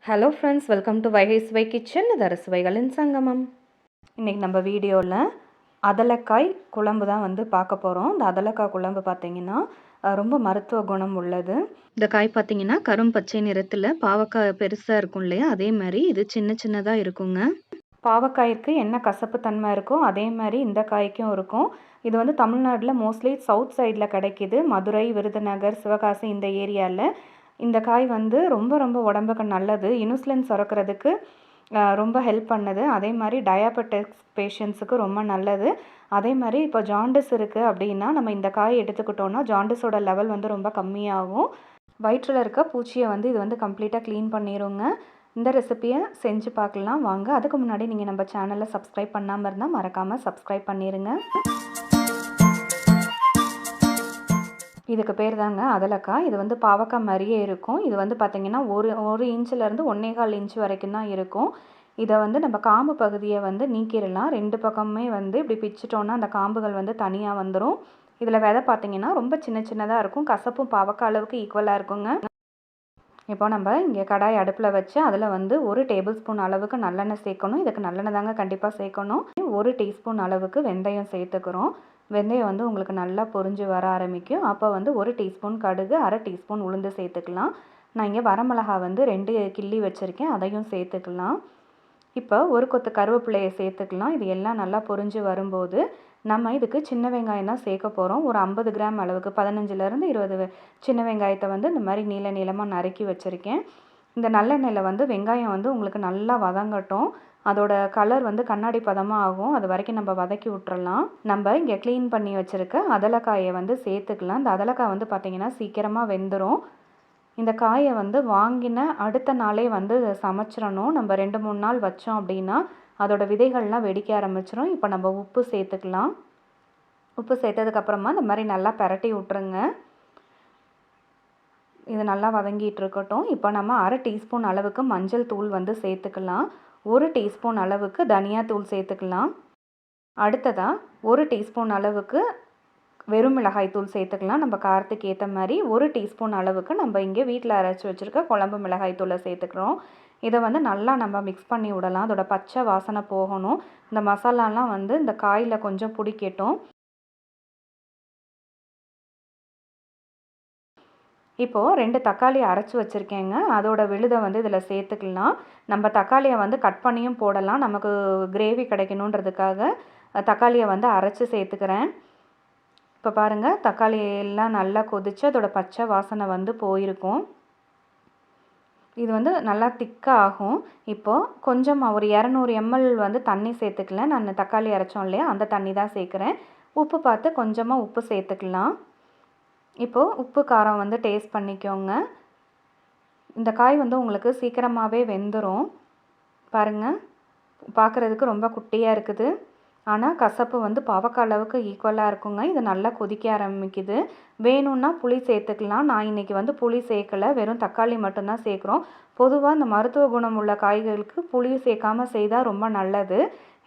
Hello friends, welcome to Vaigai சுவை kitchen. இது அரசுவைகளின் சங்கமம். இன்றைக்கி நம்ம வீடியோவில் அதலக்காய் குழம்பு தான் பார்க்க போகிறோம். இந்த அதலக்காய் குழம்பு பார்த்திங்கன்னா ரொம்ப மருத்துவ குணம் உள்ளது. இந்த காய் பார்த்திங்கன்னா கரும்பச்சை நிறத்தில் பாவக்காய் பெருசாக இருக்கும் இல்லையா, அதே மாதிரி இது சின்ன சின்னதாக இருக்குங்க. பாவக்காய்க்கு என்ன கசப்பு தன்மை இருக்கோ அதே மாதிரி இந்த காய்க்கும் இருக்கும். இது தமிழ்நாட்டில் மோஸ்ட்லி சவுத் சைடில் கிடைக்கிது. மதுரை, விருதுநகர், சிவகாசி இந்த ஏரியாவில் இந்த காய் ரொம்ப ரொம்ப உடம்புக்கு நல்லது. இன்சுலின் சுரக்கிறதுக்கு ரொம்ப ஹெல்ப் பண்ணுது. அதே மாதிரி டயாபெட்டிக்ஸ் பேஷண்ட்ஸுக்கு ரொம்ப நல்லது. அதே மாதிரி இப்போ ஜாண்டிஸ் இருக்குது அப்படின்னா நம்ம இந்த காய் எடுத்துக்கிட்டோன்னா ஜாண்டிஸோட லெவல் ரொம்ப கம்மியாகும். வயிற்றில் இருக்க பூச்சியை இது கம்ப்ளீட்டாக க்ளீன் பண்ணிடுங்க. இந்த ரெசிப்பியை செஞ்சு பார்க்கலாம் வாங்க. அதுக்கு முன்னாடி நீங்கள் நம்ம சேனலை சப்ஸ்கிரைப் பண்ணாமல் இருந்தால் மறக்காமல் சப்ஸ்கிரைப் பண்ணிடுங்க. இதுக்கு பேர் தாங்க அதலக்காய். இது பாவக்காய் மாதிரியே இருக்கும். இது பார்த்திங்கன்னா ஒரு இன்ச்சிலேருந்து 1.25 இன்ச் வரைக்கும் தான் இருக்கும். இதை நம்ம காம்பு பகுதியை நீக்கிடலாம். ரெண்டு பக்கமுமே இப்படி பிச்சுட்டோன்னா அந்த காம்புகள் தனியாக வந்துடும். இதில் விதை பார்த்திங்கன்னா ரொம்ப சின்ன சின்னதாக இருக்கும். கசப்பும் பாவக்காய் அளவுக்கு ஈக்குவலாக இருக்குங்க. இப்போ நம்ம இங்கே கடாய் அடுப்பில் வச்சு அதில் 1 டேபிள் ஸ்பூன் அளவுக்கு நல்லெண்ணெய் சேர்க்கணும். இதுக்கு நல்லெண்ணெய் தாங்க கண்டிப்பாக சேர்க்கணும். 1 டீஸ்பூன் அளவுக்கு வெந்தயம் சேர்த்துக்கிறோம். வெந்தயம் உங்களுக்கு நல்லா பொரிஞ்சு வர ஆரம்பிக்கும். அப்போ 1 டீஸ்பூன் கடுகு, 1/2 டீஸ்பூன் உளுந்து சேர்த்துக்கலாம். நான் இங்கே வரமிளகா 2 கிள்ளி வச்சுருக்கேன், அதையும் சேர்த்துக்கலாம். இப்போ ஒரு கொத்து கருவேப்பிலையை சேர்த்துக்கலாம். இது எல்லாம் நல்லா பொரிஞ்சு வரும்போது நம்ம இதுக்கு சின்ன வெங்காயம் தான் சேர்க்க போகிறோம். ஒரு 50 கிராம் அளவுக்கு 15லேருந்து 20 சின்ன வெங்காயத்தை இந்த மாதிரி நீளமாக நறுக்கி வச்சுருக்கேன். இந்த நல்லெண்ணெயில் வெங்காயம் உங்களுக்கு நல்லா வதங்கட்டும். அதோட கலர் கண்ணாடி பதமாக ஆகும். அது வரைக்கும் நம்ம வதக்கி விட்டுறலாம். நம்ம இங்கே க்ளீன் பண்ணி வச்சுருக்க அதலக்காயை சேர்த்துக்கலாம். இந்த அதலக்காய் பார்த்திங்கன்னா சீக்கிரமாக வெந்துடும். இந்த காயை வாங்கின அடுத்த நாளே சமைச்சிடணும். நம்ம 2-3 நாள் வச்சோம் அப்படின்னா அதோட விதைகள்லாம் வெடிக்க ஆரம்பிச்சிடும். இப்போ நம்ம உப்பு சேர்த்துக்கலாம். உப்பு சேர்த்ததுக்கப்புறமா இந்த மாதிரி நல்லா பரட்டி விட்ருங்க. இது நல்லா வதங்கிட்டு இருக்கட்டும். இப்போ நம்ம 1/2 டீஸ்பூன் அளவுக்கு மஞ்சள் தூள் சேர்த்துக்கலாம். 1 டீஸ்பூன் அளவுக்கு தனியாத்தூள் சேர்த்துக்கலாம். அடுத்ததாக 1 டீஸ்பூன் அளவுக்கு வெறும் மிளகாய் தூள் சேர்த்துக்கலாம். நம்ம காரத்துக்கு ஏற்ற மாதிரி 1 டீஸ்பூன் அளவுக்கு நம்ம இங்கே வீட்டில் அரைச்சி வச்சுருக்க குழம்பு மிளகாய் தூளை சேர்த்துக்கிறோம். இதை நல்லா நம்ம மிக்ஸ் பண்ணி விடலாம். அதோட பச்சை வாசனை போகணும். இந்த மசாலாலாம் இந்த காயில் கொஞ்சம் பிடிக்கட்டும். இப்போது 2 தக்காளி அரைச்சி வச்சுருக்கேங்க. அதோட விழுதை இதில் சேர்த்துக்கலாம். நம்ம தக்காளியை கட் பண்ணியும் போடலாம். நமக்கு கிரேவி கிடைக்கணுன்றதுக்காக தக்காளியை அரைச்சி சேர்த்துக்கிறேன். இப்போ பாருங்கள், தக்காளி எல்லாம் நல்லா கொதித்து அதோட பச்சை வாசனை போயிருக்கும். இது நல்லா திக்காக ஆகும். இப்போது கொஞ்சம் ஒரு 200 ml தண்ணி சேர்த்துக்கல. நான் தக்காளி அரைச்சோம் இல்லையா, அந்த தண்ணி தான் சேர்க்குறேன். உப்பு பார்த்து கொஞ்சமாக உப்பு சேர்த்துக்கலாம். இப்போது உப்பு காரம் டேஸ்ட் பண்ணிக்கோங்க. இந்த காய் உங்களுக்கு சீக்கிரமாகவே வெந்துடும். பாருங்கள், பார்க்குறதுக்கு ரொம்ப குட்டியாக இருக்குது. ஆனால் கசப்பு பாவக்காய் அளவுக்கு ஈக்குவலாக இருக்குங்க. இது நல்லா கொதிக்க ஆரம்பிக்குது. வேணும்னா புளி சேர்த்துக்கலாம். நான் இன்றைக்கி புளி சேர்க்கலை, வெறும் தக்காளி மட்டும்தான் சேர்க்குறோம். பொதுவாக இந்த மருத்துவ குணம் உள்ள காய்களுக்கு புளி சேர்க்காமல் செய்தால் ரொம்ப நல்லது.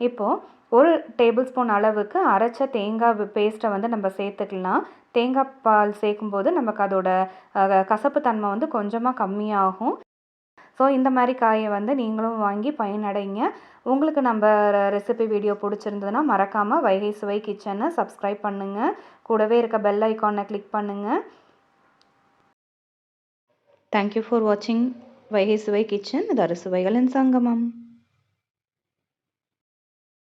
இப்போது 1 டேபிள் ஸ்பூன் அளவுக்கு அரைச்ச தேங்காய் பேஸ்ட்டை நம்ம சேர்த்துக்கலாம். தேங்காய் பால் சேர்க்கும்போது நமக்கு அதோட கசப்பு தன்மை கொஞ்சமாக கம்மியாகும். ஸோ இந்த மாதிரி காயை நீங்களும் வாங்கி பயனடைங்க. உங்களுக்கு நம்ம ரெசிபி வீடியோ பிடிச்சிருந்ததுன்னா மறக்காமல் வைகை சுவை கிச்சனை சப்ஸ்கிரைப் பண்ணுங்கள். கூடவே இருக்க பெல் ஐக்கானை கிளிக் பண்ணுங்கள். தேங்க்யூ ஃபார் வாட்சிங் வைகை சுவை கிச்சன். இது அறுசுவைகளின் சங்கமம்.